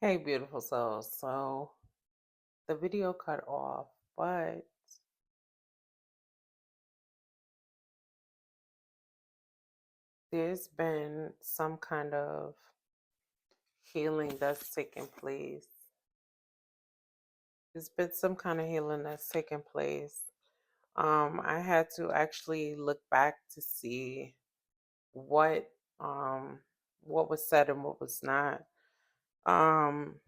Hey, beautiful souls. So the video cut off, but there's been some kind of healing that's taken place. There's been some kind of healing that's taken place. I had to actually look back to see what um what was said and what was not. Um,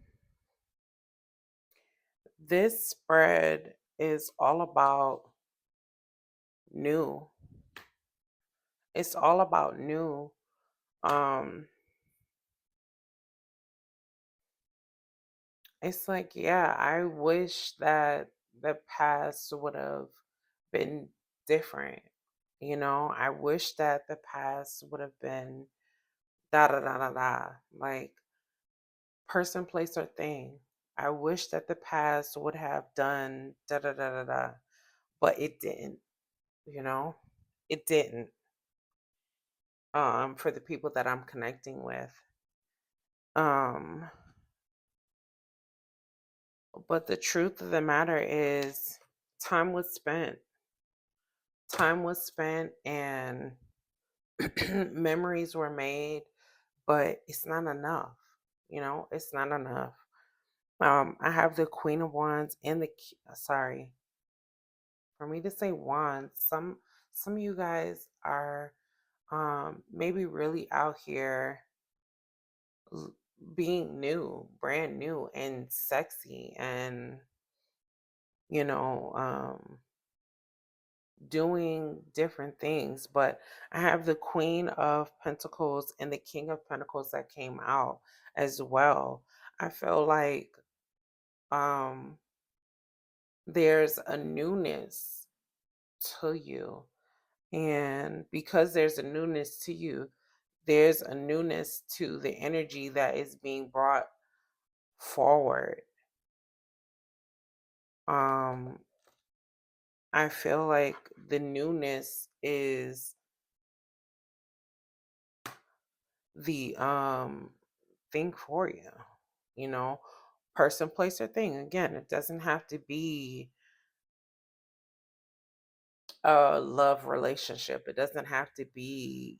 this spread is all about new. It's all about new. Um, It's like, yeah, I wish that the past would have been different. I wish that the past would have been da da da da da, like person, place, or thing. I wish that the past would have done da da da da da, but it didn't, you know? It didn't, for the people that I'm connecting with. Um, but the truth of the matter is time was spent. Time was spent and memories were made, but it's not enough. It's not enough. I have the Queen of Wands and sorry, for me to say wands, some of you guys are maybe really out here l- being new, brand new and sexy and you know, um doing different things, but I have the Queen of Pentacles and the King of Pentacles that came out as well. I feel like um there's a newness to you, and because there's a newness to you, there's a newness to the energy that is being brought forward. um I feel like the newness is the thing for you, you know, person, place, or thing. Again, it doesn't have to be a love relationship. It doesn't have to be,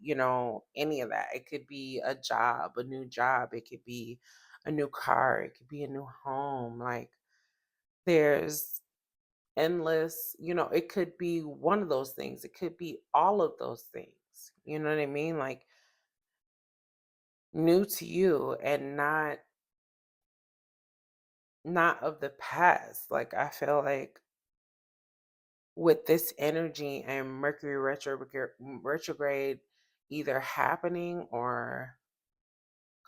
any of that. It could be a job, a new job. It could be a new car. It could be a new home. Like there's endless, it could be one of those things. It could be all of those things. You know what I mean? Like new to you and not of the past. Like I feel like with this energy and Mercury retrograde either happening or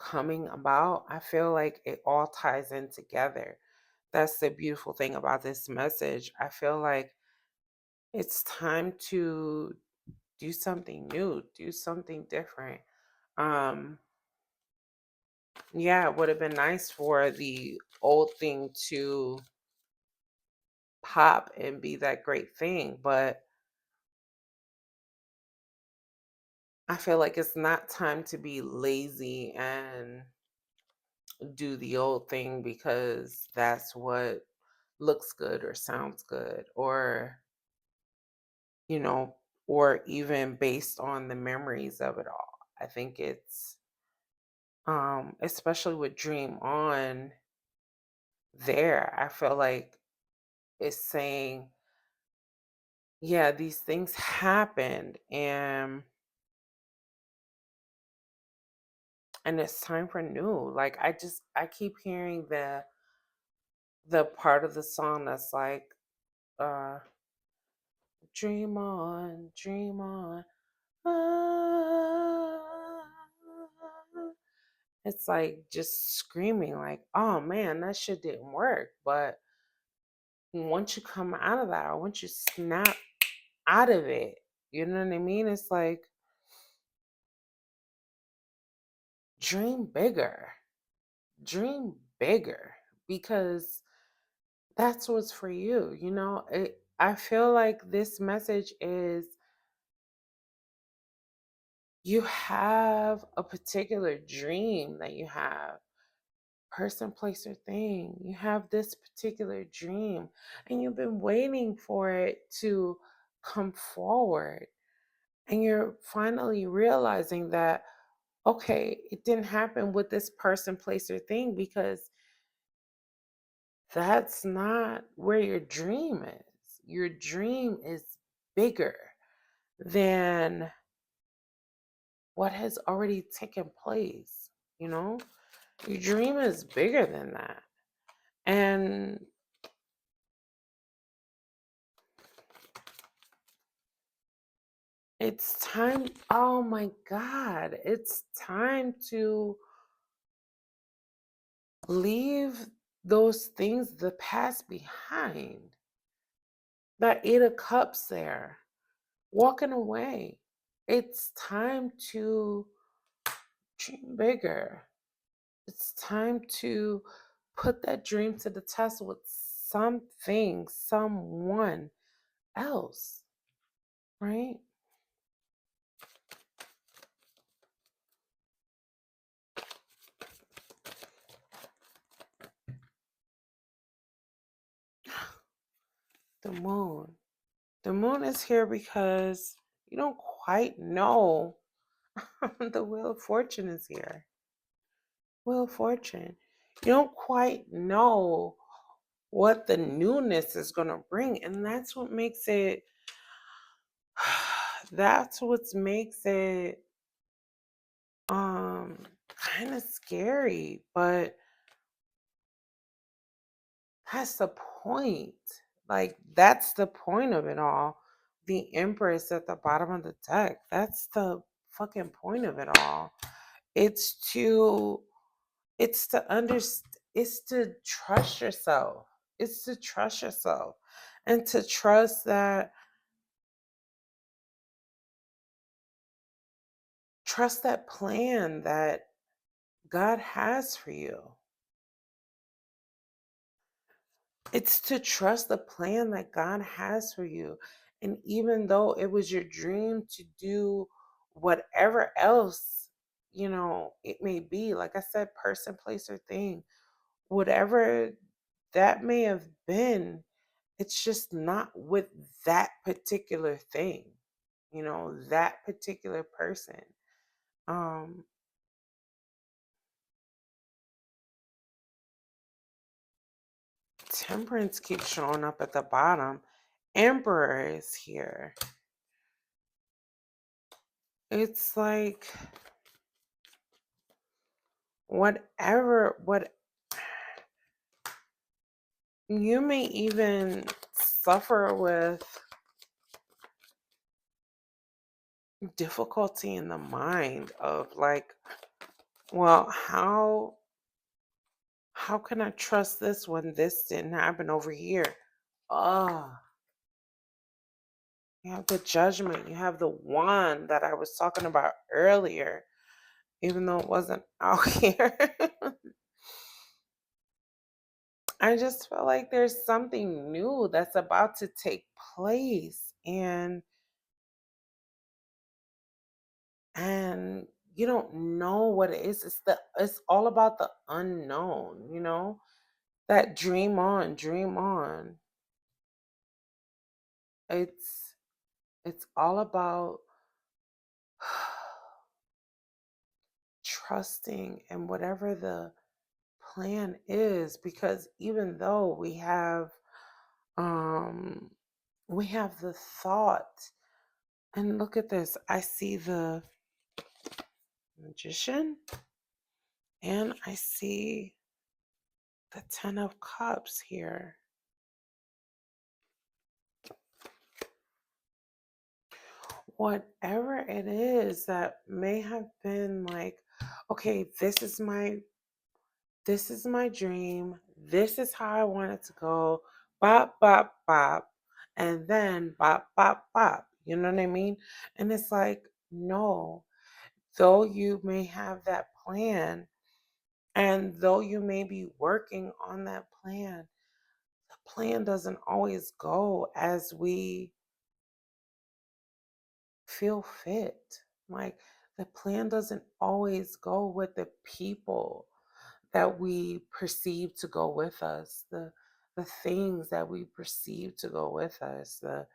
coming about, I feel like it all ties in together. That's the beautiful thing about this message. I feel like it's time to do something new, do something different. Um, yeah, it would have been nice for the old thing to pop and be that great thing, but I feel like it's not time to be lazy and do the old thing because that's what looks good or sounds good you know, or even based on the memories of it all. I think it's especially with Dream On there, I feel like it's saying, yeah, these things happened and it's time for new. Like I keep hearing the part of the song that's like uh dream on. Ah. It's like just screaming like, oh man, that shit didn't work. But once you come out of that, or once you snap out of it, you know what I mean? It's like dream bigger. Dream bigger because that's what's for you. I feel like this message is you have a particular dream that you have. person, place, or thing. You have this particular dream and you've been waiting for it to come forward. And you're finally realizing that, okay, it didn't happen with this person, place, or thing because that's not where your dream is. Your dream is bigger than what has already taken place, you know? Your dream is bigger than that. And it's time, oh my God, it's time to leave those things, the past behind. That Eight of Cups there, walking away. It's time to dream bigger. It's time to put that dream to the test with something, someone else, right? The moon. The moon is here because you don't quite know. The Wheel of Fortune is here. Wheel of Fortune. You don't quite know what the newness is going to bring. And that's what makes it, that's what makes it um kind of scary, but that's the point. Like, that's the point of it all. The Empress at the bottom of the deck. That's the fucking point of it all. It's to it's to understand, it's to trust yourself. It's to trust yourself and to trust that, trust that plan that God has for you. It's to trust the plan that God has for you. And even though it was your dream to do whatever else, it may be, like I said, person, place, or thing, whatever that may have been, it's just not with that particular thing, that particular person. Um, Temperance keeps showing up at the bottom. Emperor is here. It's like what you may even suffer with difficulty in the mind of like, well, how can I trust this when this didn't happen over here? Oh, you have the Judgment, you have the Wand that I was talking about earlier, even though it wasn't out here. I just feel like there's something new that's about to take place, and you don't know what it is. It's all about the unknown, that dream on, dream on. It's all about trusting in whatever the plan is, because even though um we have the thought, and look at this, I see the Magician and I see the Ten of Cups here. Whatever it is that may have been like, okay, this is my dream, this is how I want it to go, bop bop bop, and then bop bop bop, you know what I mean? And it's like, no, though you may have that plan, and though you may be working on that plan, the plan doesn't always go as we feel fit. Like, the plan doesn't always go with the people that we perceive to go with us, the things that we perceive to go with us, the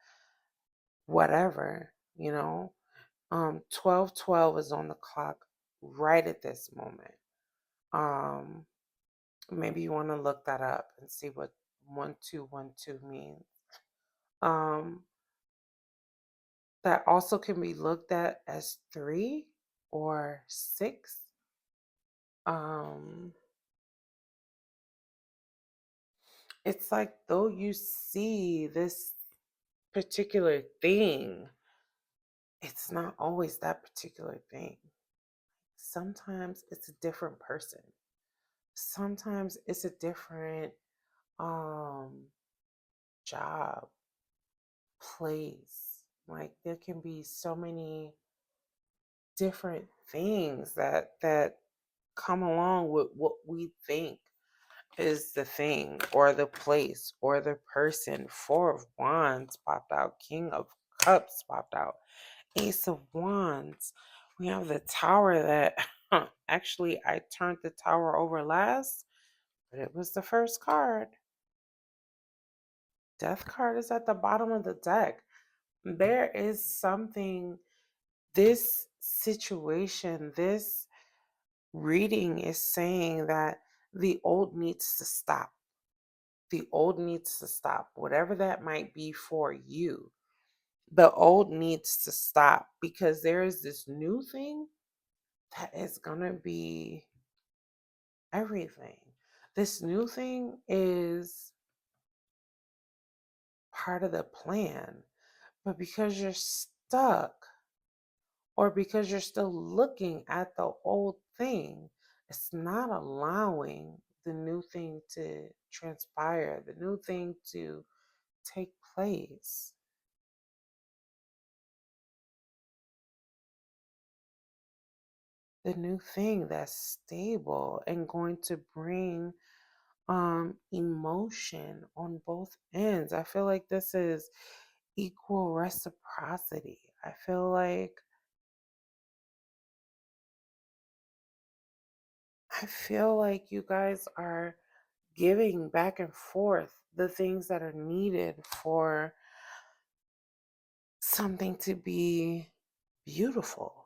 whatever, 1212 is on the clock right at this moment. Um, Maybe you want to look that up and see what 1212 means. Um, that also can be looked at as three or six. Um, it's like though you see this particular thing, it's not always that particular thing. Sometimes it's a different person. Sometimes it's a different um job, place. Like there can be so many different things that come along with what we think is the thing or the place or the person. Four of Wands popped out, King of Cups popped out, Ace of Wands. We have the Tower that actually I turned the Tower over last, but it was the first card. Death card is at the bottom of the deck. There is something, this situation, this reading is saying that the old needs to stop. The old needs to stop, whatever that might be for you. The old needs to stop because there is this new thing that is going to be everything. This new thing is part of the plan, but because you're stuck or because you're still looking at the old thing, it's not allowing the new thing to transpire, the new thing to take place. The new thing that's stable and going to bring emotion on both ends. I feel like this is equal reciprocity. I feel like you guys are giving back and forth the things that are needed for something to be beautiful,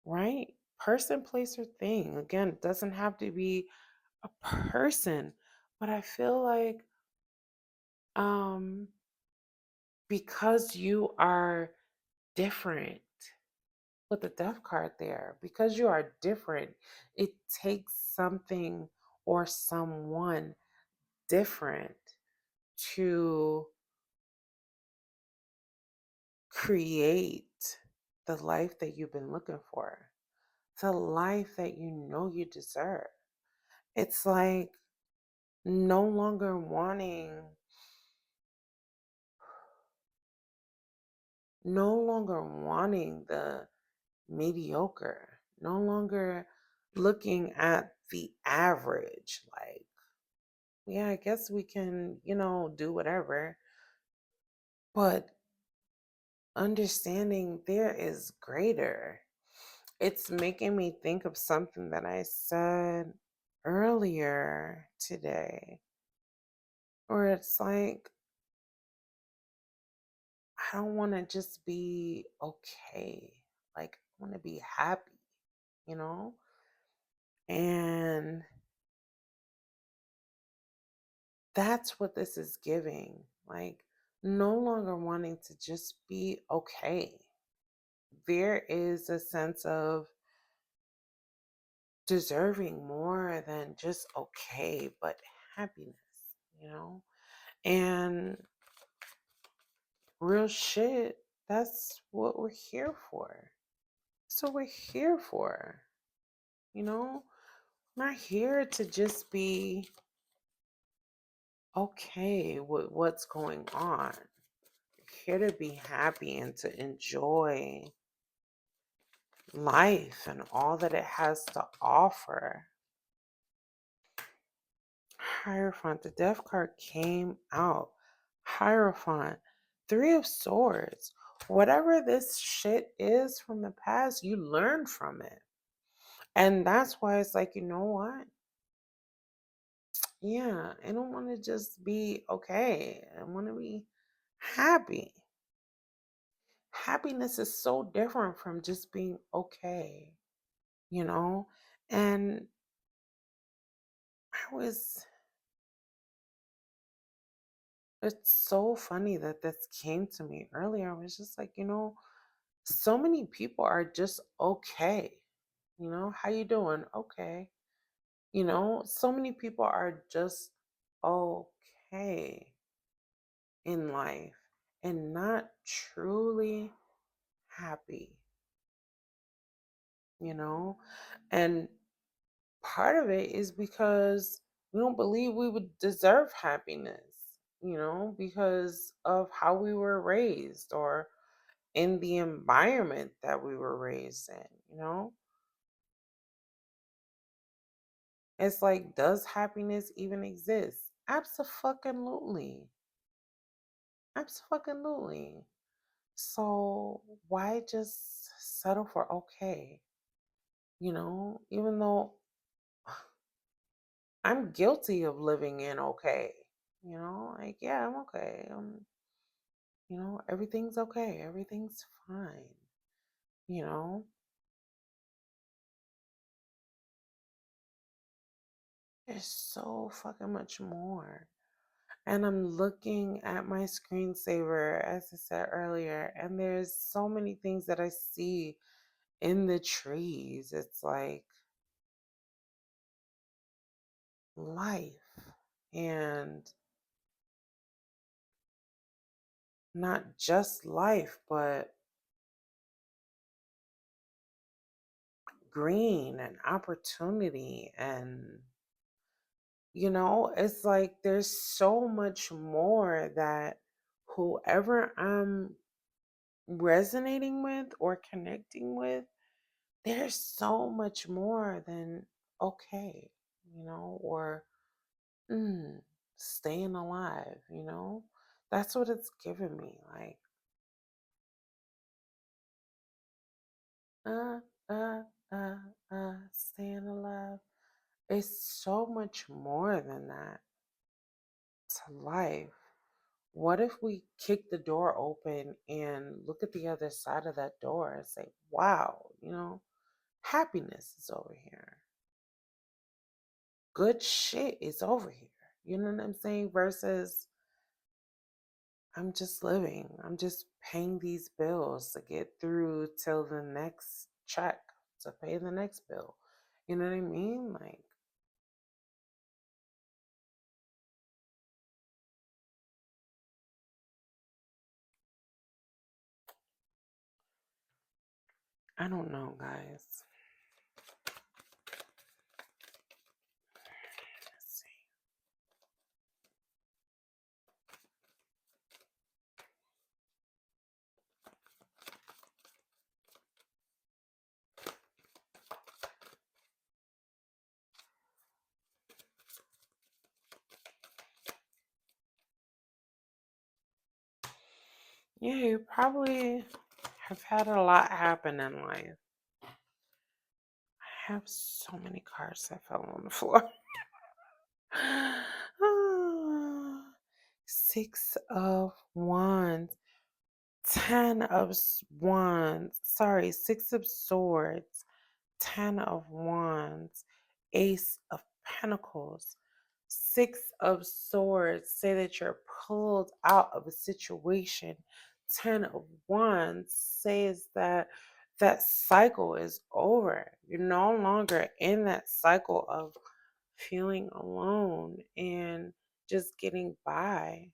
right? Person, place, or thing. Again, it doesn't have to be a person, but I feel like um because you are different with the death card there, because you are different, it takes something or someone different to create the life that you've been looking for, the life that you know you deserve. It's like no longer wanting, no longer wanting the mediocre, no longer looking at the average. Like, yeah, I guess we can, do whatever, but understanding there is greater. It's making me think of something that I said earlier today, where it's like, I don't want to just be okay. Like, I want to be happy, you know? And that's what this is giving. Like, no longer wanting to just be okay. There is a sense of deserving more than just okay, but happiness, you know? And real shit, that's what we're here for. That's what we're here for, you know? We're not here to just be okay with what's going on. We're here to be happy and to enjoy life and all that it has to offer. Hierophant, the death card came out. Hierophant, Three of Swords. Whatever this shit is from the past, you learn from it. And that's why it's like, you know what? Yeah, I don't want to just be okay. I want to be happy. Happiness is so different from just being okay, you know? And I was, it's so funny that this came to me earlier. I was just like, so many people are just okay. How you doing? Okay. So many people are just okay in life and not truly happy, you know? And part of it is because we don't believe we would deserve happiness, because of how we were raised or in the environment that we were raised in. It's like, does happiness even exist? Absolutely. Absolutely. So why just settle for okay? Even though I'm guilty of living in okay. Like, yeah, I'm okay. Everything's okay. Everything's fine. You know, there's so fucking much more. And I'm looking at my screensaver, as I said earlier, and there's so many things that I see in the trees. It's like life, and not just life, but green and opportunity. And, it's like there's so much more that whoever I'm resonating with or connecting with, there's so much more than okay, or mm, staying alive. That's what it's given me. Like, uh, uh, staying alive. It's so much more than that to life. What if we kick the door open and look at the other side of that door and say, wow, happiness is over here. Good shit is over here. You know what I'm saying? Versus I'm just living. I'm just paying these bills to get through till the next check to pay the next bill. You know what I mean? Like, I don't know, guys. Let's see. Yeah, you probably have had a lot happen in life. I have so many cards that fell on the floor. Ah, Six of Wands, Ten of Wands, sorry, Six of Swords, Ten of Wands, Ace of Pentacles, Six of Swords. Say that you're pulled out of a situation. Ten of Wands says that that cycle is over. You're no longer in that cycle of feeling alone and just getting by.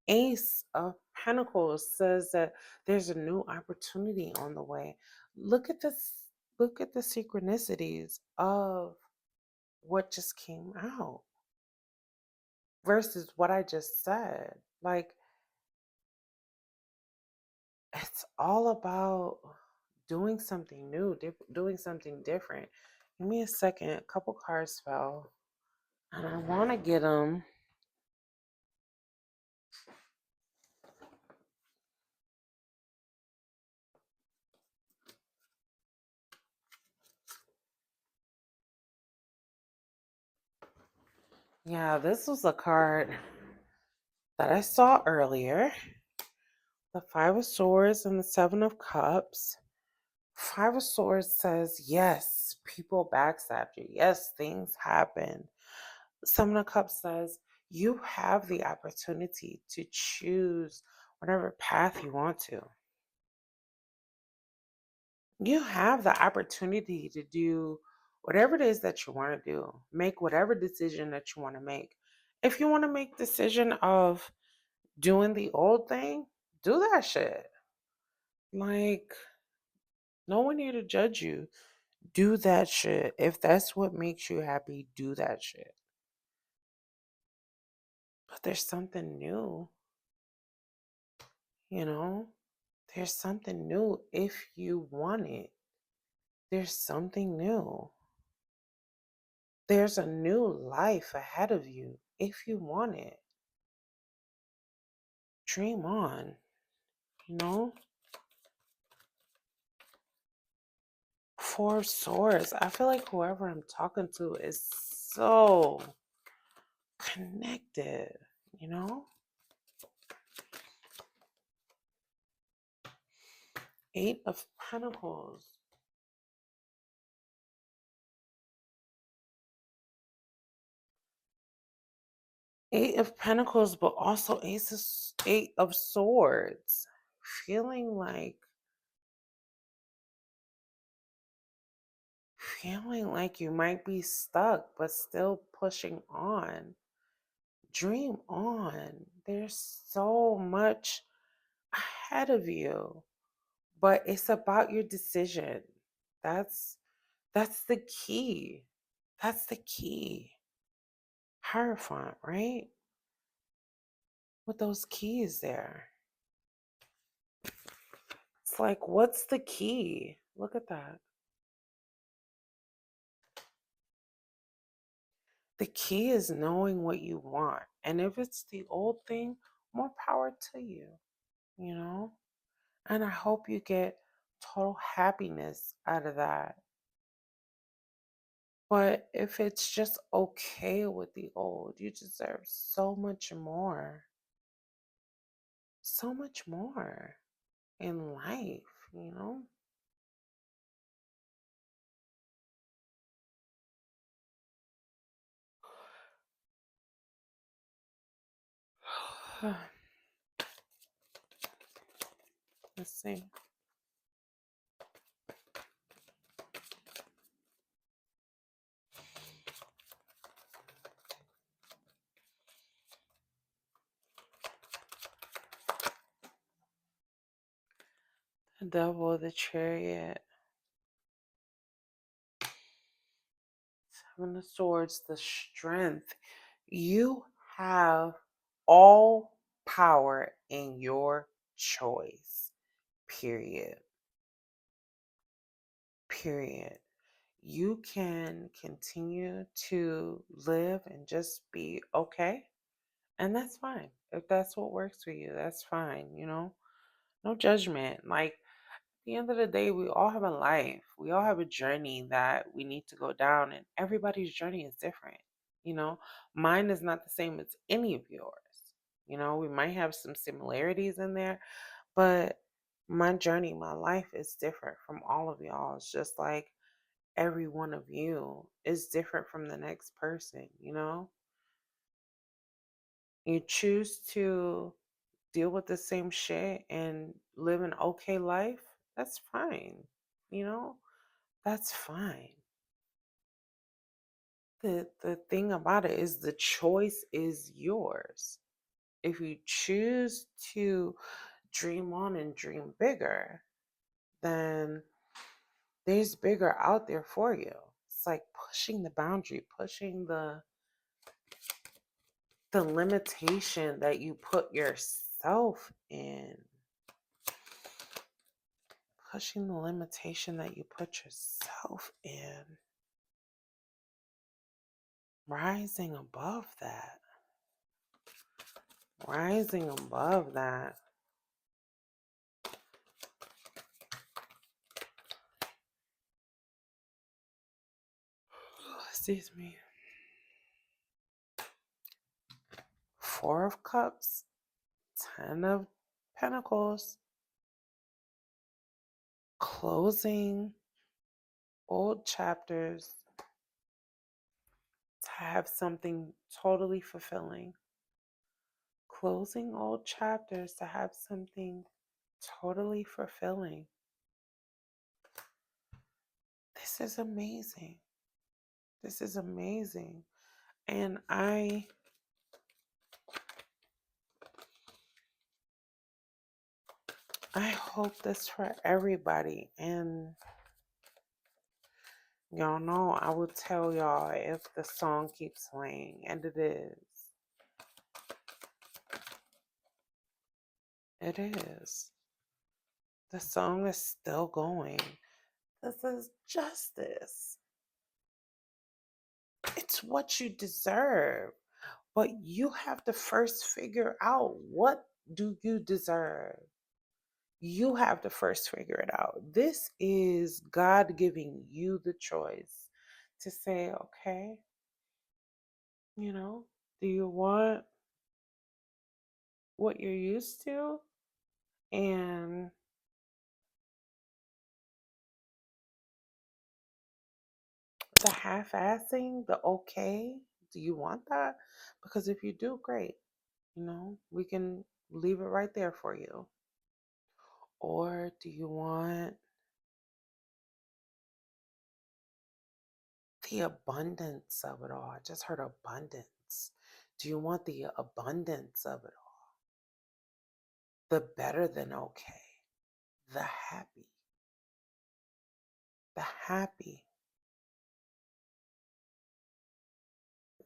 Ace of Pentacles says that there's a new opportunity on the way. Look at this, look at the synchronicities of what just came out versus what I just said. Like, it's all about doing something new, doing something different. Give me a second. A couple cards fell, and I want to get them. Yeah, this was a card that I saw earlier. The Five of Swords and the Seven of Cups. Five of Swords says, yes, people backstab you. Yes, things happen. Seven of Cups says, you have the opportunity to choose whatever path you want to. You have the opportunity to do whatever it is that you want to do. Make whatever decision that you want to make. If you want to make decision of doing the old thing, do that shit. Like, no one here to judge you. Do that shit. If that's what makes you happy, do that shit. But there's something new, you know? There's something new if you want it. There's something new. There's a new life ahead of you if you want it. Dream on, you know? Four of Swords. I feel like whoever I'm talking to is so connected, you know? Eight of Pentacles. Eight of Pentacles, but also Eight of Swords. Feeling like you might be stuck, but still pushing on. Dream on. There's so much ahead of you, but it's about your decision. That's that's the key. That's the key. Hierophant, right? With those keys there. It's like, what's the key? Look at that. The key is knowing what you want. And if it's the old thing, more power to you, you know? And I hope you get total happiness out of that. But if it's just okay with the old, you deserve so much more. So much more in life, you know? Let's see. The Devil, the Chariot, Seven of Swords, the Strength. You have all power in your choice. Period. Period. You can continue to live and just be okay. And that's fine. If that's what works for you, that's fine, you know? No judgment. Like, at the end of the day, we all have a life. We all have a journey that we need to go down, and everybody's journey is different. You know, mine is not the same as any of yours. You know, we might have some similarities in there, but my journey, my life is different from all of y'all. It's just like every one of you is different from the next person, you know? You choose to deal with the same shit and live an okay life, that's fine. You know? That's fine. The thing about it is the choice is yours. If you choose to dream on and dream bigger, then there's bigger out there for you. It's like pushing the boundary, pushing the limitation that you put yourself in. Pushing the limitation that you put yourself in. Rising above that. Rising above that. Excuse me. Four of Cups, Ten of Pentacles, closing old chapters to have something totally fulfilling. Closing old chapters to have something totally fulfilling. This is amazing. This is amazing. And I hope this for everybody. And y'all know I will tell y'all if the song keeps playing, and it is. It is. The song is still going. This is justice. It's what you deserve. But you have to first figure out, what do you deserve? You have to first figure it out. This is God giving you the choice to say, okay, do you want what you're used to? And the half-assing, the okay, do you want that? Because if you do, great. We can leave it right there for you. Or do you want the abundance of it all? I just heard abundance. Do you want the abundance of it all? The better than okay. The happy. The happy.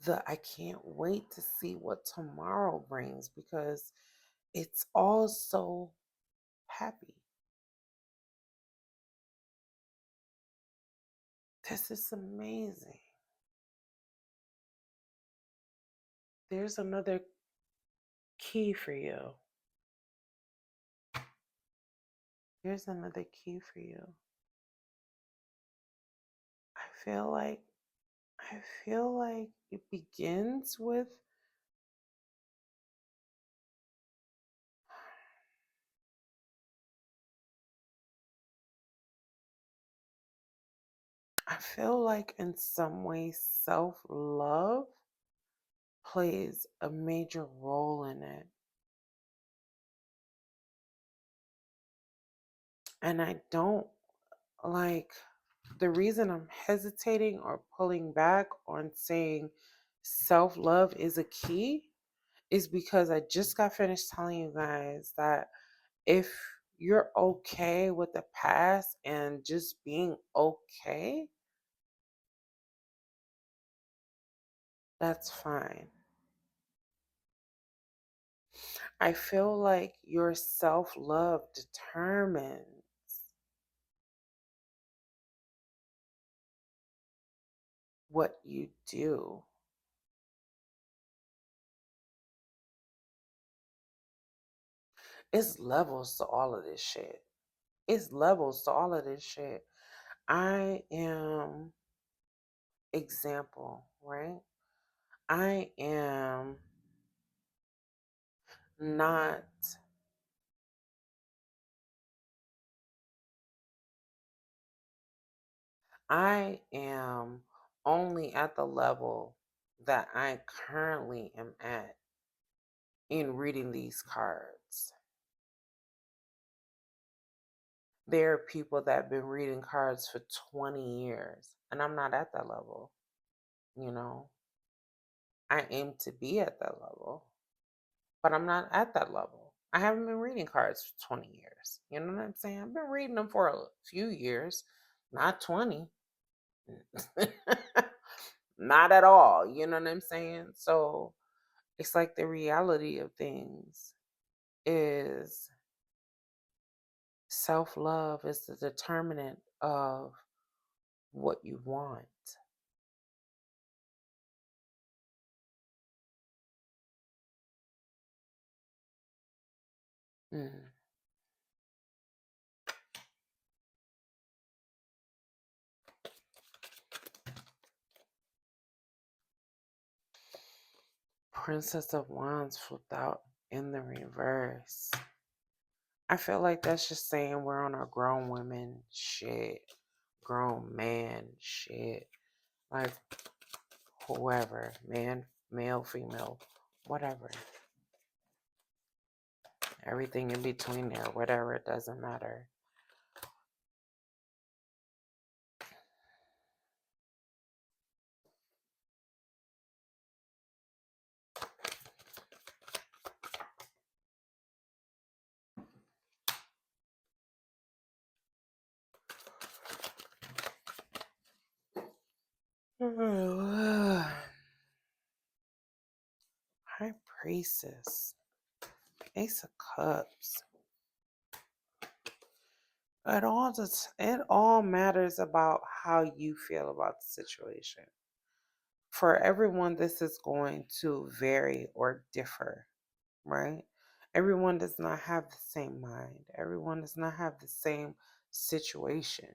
The I can't wait to see what tomorrow brings, because it's all so happy. This is amazing. There's another key for you. Here's another key for you. I feel like it begins with I feel like in some way self-love plays a major role in it. And I don't like, the reason I'm hesitating or pulling back on saying self-love is a key is because I just got finished telling you guys that if you're okay with the past and just being okay, that's fine. I feel like your self-love determines what you do. It's levels to all of this shit. It's levels to all of this shit. I am, example, right? I am not, I am only at the level that I currently am at in reading these cards. There are people that have been reading cards for 20 years, and I'm not at that level. I aim to be at that level, but I'm not at that level. I haven't been reading cards for 20 years. You know what I'm saying? I've been reading them for a few years, not 20. Not at all. You know what I'm saying? So it's like the reality of things is self-love is the determinant of what you want. Mm. Princess of Wands flipped out in the reverse. I feel like that's just saying we're on our grown women shit, grown man shit. Like whoever, man, male, female, whatever. Everything in between there, whatever, it doesn't matter. High Priestess. Ace of Cups. It all matters about how you feel about the situation. For everyone, this is going to vary or differ, right? Everyone does not have the same mind. Everyone does not have the same situation.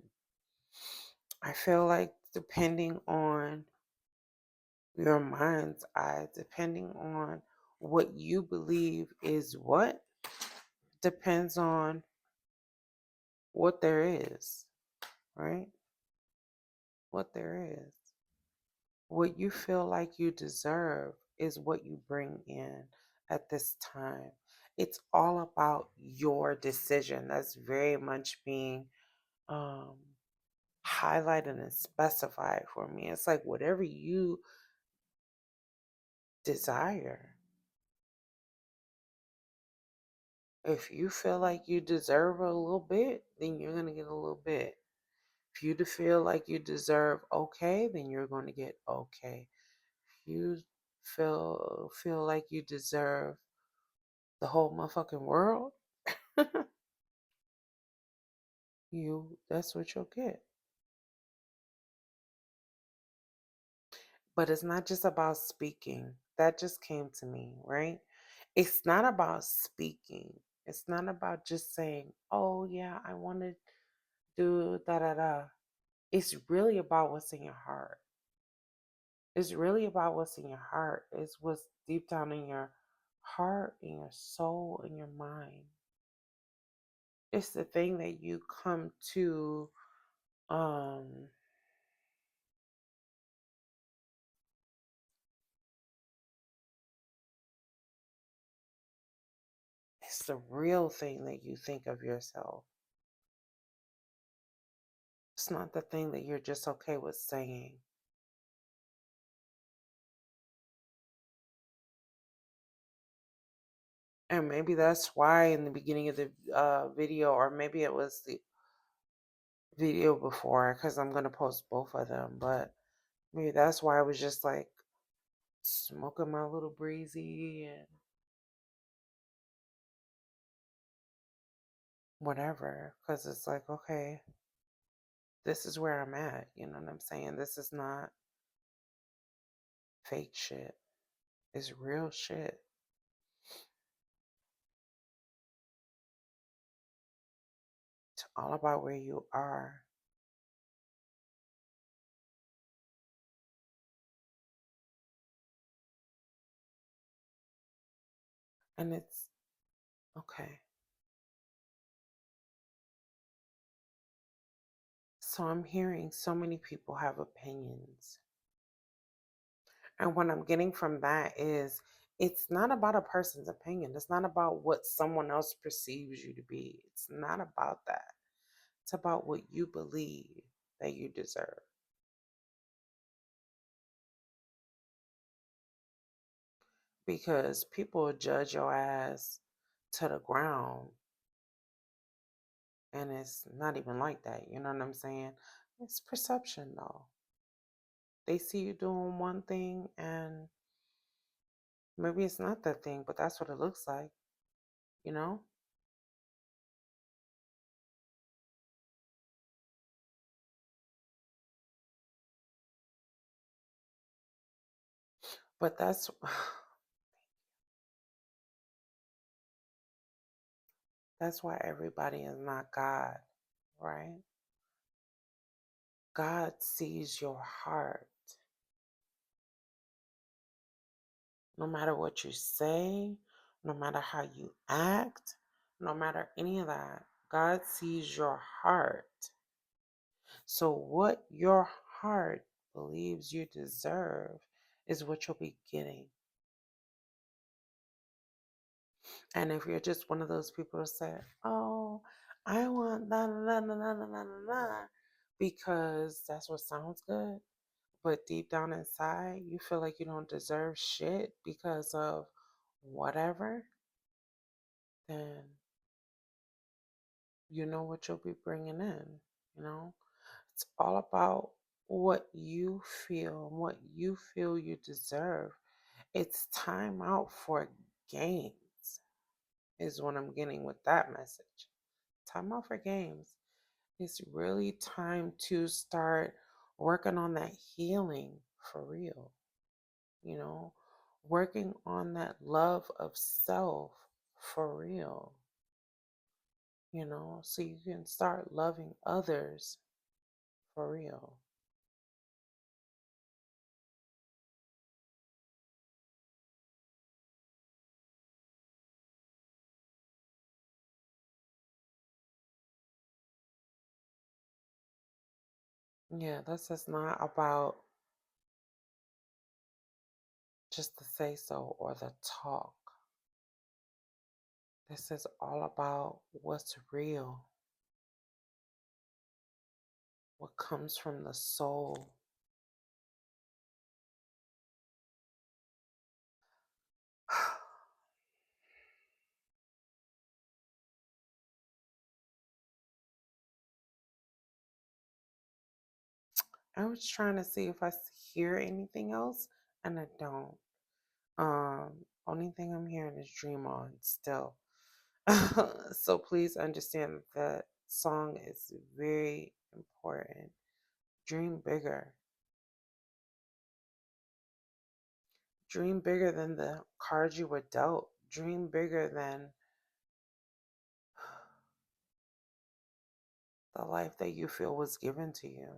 I feel like depending on your mind's eye, depending on what you believe is what, depends on what there is, right? What there is. What you feel like you deserve is what you bring in at this time. It's all about your decision. That's very much being um, highlighted and specified for me. It's like whatever you desire. If you feel like you deserve a little bit, then you're going to get a little bit. If you feel like you deserve okay, then you're going to get okay. If you feel like you deserve the whole motherfucking world, that's what you'll get. But it's not just about speaking. That just came to me, right? It's not about speaking. It's not about just saying, oh yeah, I want to do da da da. It's really about what's in your heart. It's really about what's in your heart. It's what's deep down in your heart, in your soul, in your mind. It's the thing that you come to it's the real thing that you think of yourself. It's not the thing that you're just okay with saying. And maybe that's why in the beginning of the video, or maybe it was the video before, because I'm going to post both of them, but maybe that's why I was just like smoking my little breezy and whatever, because it's like, okay, this is where I'm at. You know what I'm saying? This is not fake shit. It's real shit. It's all about where you are. And it's okay. So I'm hearing so many people have opinions. And what I'm getting from that is it's not about a person's opinion. It's not about what someone else perceives you to be. It's not about that. It's about what you believe that you deserve. Because people judge your ass to the ground. And it's not even like that. You know what I'm saying? It's perception, though. They see you doing one thing and maybe it's not that thing, but that's what it looks like, you know? But that's why everybody is not God, right? God sees your heart. No matter what you say, no matter how you act, no matter any of that, God sees your heart. So, what your heart believes you deserve is what you'll be getting. And if you're just one of those people who say, "Oh, I want da da da da da da da da da," because that's what sounds good, but deep down inside, you feel like you don't deserve shit because of whatever, then you know what you'll be bringing in, you know? It's all about what you feel, what you feel you deserve. It's time out for games, is what I'm getting with that message. Time out for games. It's really time to start working on that healing for real, you know, working on that love of self for real, so you can start loving others for real. Yeah, this is not about just the say so or the talk. This is all about what's real, what comes from the soul. I was trying to see if hear anything else, and I don't. Only thing I'm hearing is Dream On still. So please understand that song is very important. Dream bigger. Dream bigger than the cards you were dealt. Dream bigger than the life that you feel was given to you.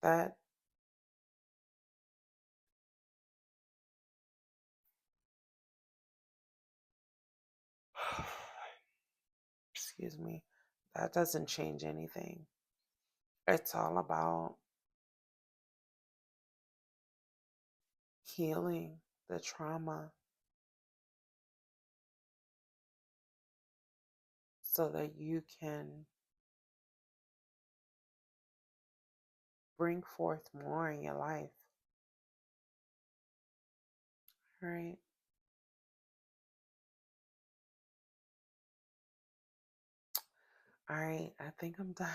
That, excuse me, that doesn't change anything. It's all about healing the trauma so that you can bring forth more in your life. Right? All right, I think I'm done.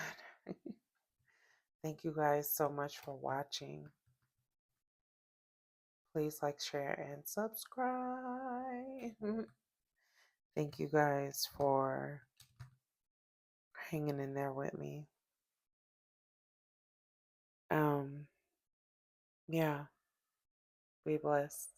Thank you guys so much for watching. Please like, share, and subscribe. Thank you guys for hanging in there with me. Yeah, be blessed.